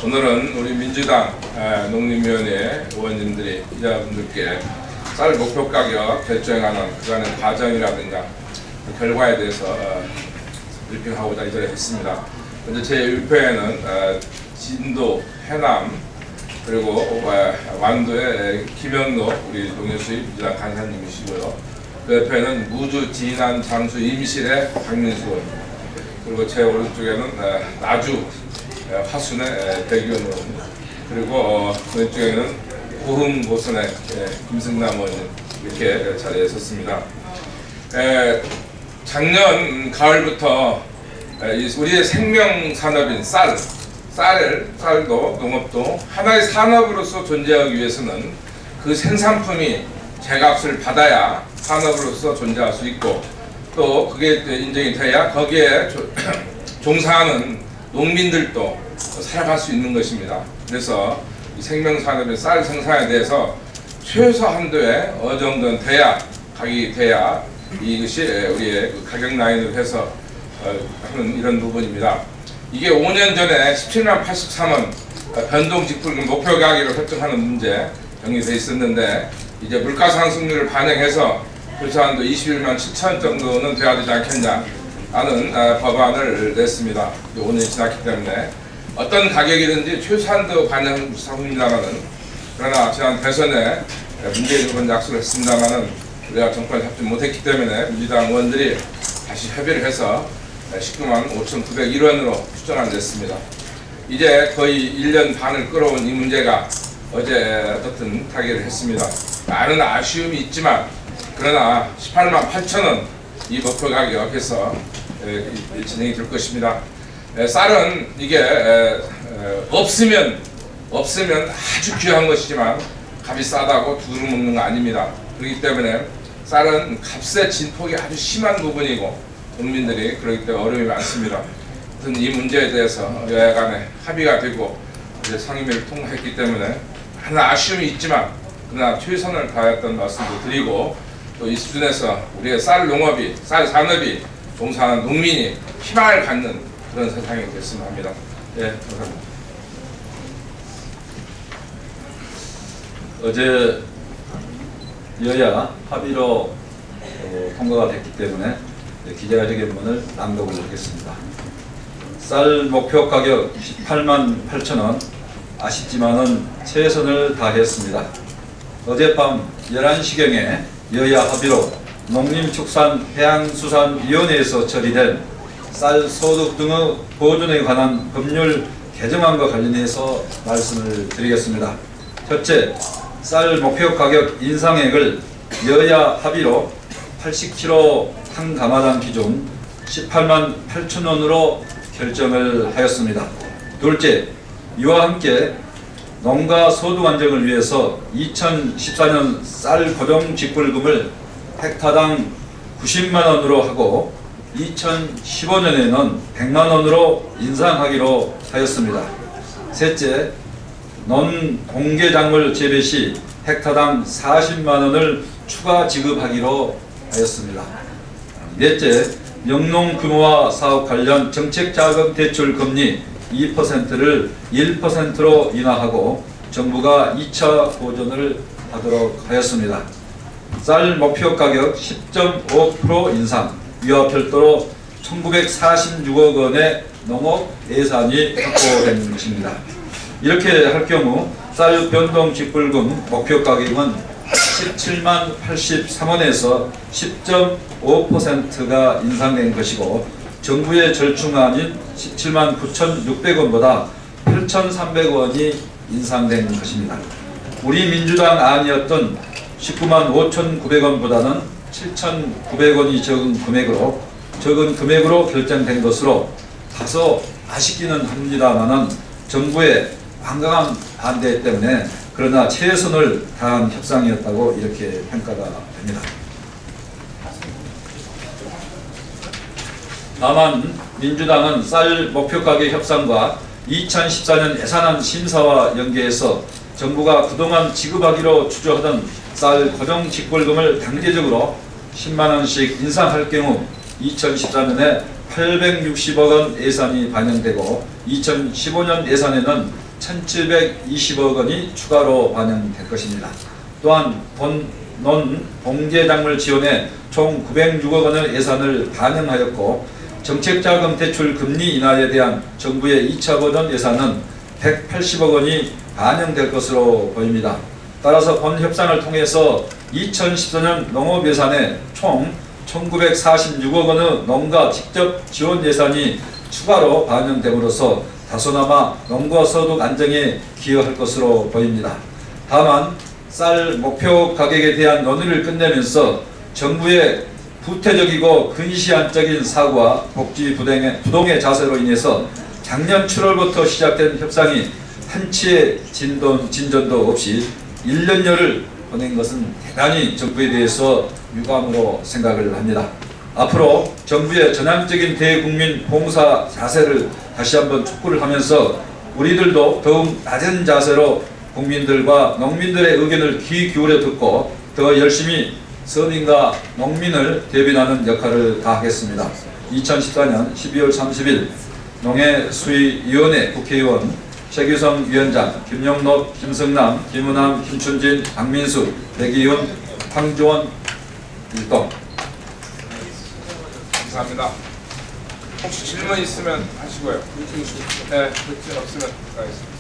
오늘은 우리 민주당 농림위원회 의원님들이 기자분들께 쌀 목표 가격 결정하는 그간의 과정이라든가 그 결과에 대해서 브리핑하고자 이 자리에 했습니다. 먼저 제1회에는 진도, 해남, 그리고 완도의 김영로 우리 동해수의 민주당 간사님이시고요. 그 옆에는 무주, 진안, 장수, 임실의 박민수 의원, 그리고 제 오른쪽에는 나주, 화순의 백의원 의원, 그리고 왼쪽에는 고흥 보선의 김승남 의원님 이렇게 자리에 섰습니다. 작년 가을부터 우리의 생명 산업인 쌀도 농업도 하나의 산업으로서 존재하기 위해서는 그 생산품이 제값을 받아야 산업으로서 존재할 수 있고, 또 그게 인정이 돼야 거기에 종사하는 농민들도 살아갈 수 있는 것입니다. 그래서 이 생명산업의 쌀 생산에 대해서 최소 한도에 어느 정도는 가격이 돼야 이것이 우리의 그 가격 라인을 해서 하는 이런 부분입니다. 이게 5년 전에 17만 83원 변동 직불금 목표 가격을 설정하는 문제 정리되어 있었는데, 이제 물가 상승률을 반영해서 최소한도 21만 7천 정도는 돼야 되지 않겠냐 라는 법안을 냈습니다. 5년이 지났기 때문에 어떤 가격이든지 최소한도 반영 상승입니다만은, 그러나 지난 대선에 문재인 후보는 약속을 했습니다만은 우리가 정권에 잡지 못했기 때문에 민주당 의원들이 다시 협의를 해서 19만 5,901원으로 추정안 됐습니다. 이제 거의 1년 반을 끌어온 이 문제가 어제 어떻든 타결을 했습니다. 많은 아쉬움이 있지만, 그러나 18만 8천원 이 목표 가격에서 진행이 될 것입니다. 쌀은 이게 없으면 아주 귀한 것이지만 값이 싸다고 두루 먹는 거 아닙니다. 그렇기 때문에 쌀은 값의 진폭이 아주 심한 부분이고 국민들이 그렇기 때문에 어려움이 많습니다. 이 문제에 대해서 여야 간에 합의가 되고 이제 상임위를 통과했기 때문에 많은 아쉬움이 있지만, 그러나 최선을 다했던 말씀도 드리고, 또 이 수준에서 우리의 쌀 산업이 종사하는 농민이 희망을 갖는 그런 세상이 됐으면 합니다. 예, 감사합니다. 어제 여야 합의로 통과가 됐기 때문에 기자회견문을 낭독을 하겠습니다. 쌀 목표 가격 18만 8천원, 아쉽지만은 최선을 다했습니다. 어젯밤 11시경에 여야 합의로 농림축산해양수산위원회에서 처리된 쌀 소득 등의 보존에 관한 법률 개정안과 관련해서 말씀을 드리겠습니다. 첫째, 쌀 목표 가격 인상액을 여야 합의로 80kg 한 가마당 기준 18만 8천원으로 결정을 하였습니다. 둘째, 이와 함께 농가 소득 안정을 위해서 2014년 쌀 고정 직불금을 헥타당 90만원으로 하고 2015년에는 100만원으로 인상하기로 하였습니다. 셋째, 농공개작물 재배 시 헥타당 40만원을 추가 지급하기로 하였습니다. 넷째, 영농 규모화 사업 관련 정책자금 대출 금리 2%를 1%로 인하하고 정부가 2차 보전을 하도록 하였습니다. 쌀 목표 가격 10.5% 인상, 이와 별도로 1946억 원의 농업 예산이 확보된 것입니다. 이렇게 할 경우 쌀 변동 직불금 목표 가격은 17만 83원에서 10.5%가 인상된 것이고, 정부의 절충안인 17만 9,600원보다 8,300원이 인상된 것입니다. 우리 민주당 안이었던 19만 5,900원보다는 7,900원이 적은 금액으로 결정된 것으로 다소 아쉽기는 합니다만은 정부의 완강한 반대 때문에 그러나 최선을 다한 협상이었다고 이렇게 평가가 됩니다. 다만 민주당은 쌀 목표 가격 협상과 2014년 예산안 심사와 연계해서 정부가 그동안 지급하기로 추정하던 쌀 고정 직불금을 단계적으로 10만원씩 인상할 경우 2014년에 860억 원 예산이 반영되고 2015년 예산에는 1,720억 원이 추가로 반영될 것입니다. 또한 논 공개작물 지원에 총 906억 원의 예산을 반영하였고 정책자금 대출 금리 인하에 대한 정부의 2차 버전 예산은 180억 원이 반영될 것으로 보입니다. 따라서 본 협상을 통해서 2014년 농업 예산에 총 1946억 원의 농가 직접 지원 예산이 추가로 반영됨으로써 다소나마 농가 소득 안정에 기여할 것으로 보입니다. 다만 쌀 목표 가격에 대한 논의를 끝내면서 정부의 구태적이고 근시안적인 사고와 복지 부동의 자세로 인해서 작년 7월부터 시작된 협상이 한치의 진전도 없이 1년여를 보낸 것은 대단히 정부에 대해서 유감으로 생각을 합니다. 앞으로 정부의 전향적인 대국민 봉사 자세를 다시 한번 촉구를 하면서 우리들도 더욱 낮은 자세로 국민들과 농민들의 의견을 귀 기울여 듣고 더 열심히 서민과 농민을 대변하는 역할을 다하겠습니다. 2014년 12월 30일 농해수위위원회 국회의원 최규성 위원장, 김영록, 김성남, 김은함, 김춘진, 박민수, 백이훈, 황조원 일동. 감사합니다. 혹시 질문 있으면 하시고요. 네, 없으면 가겠습니다.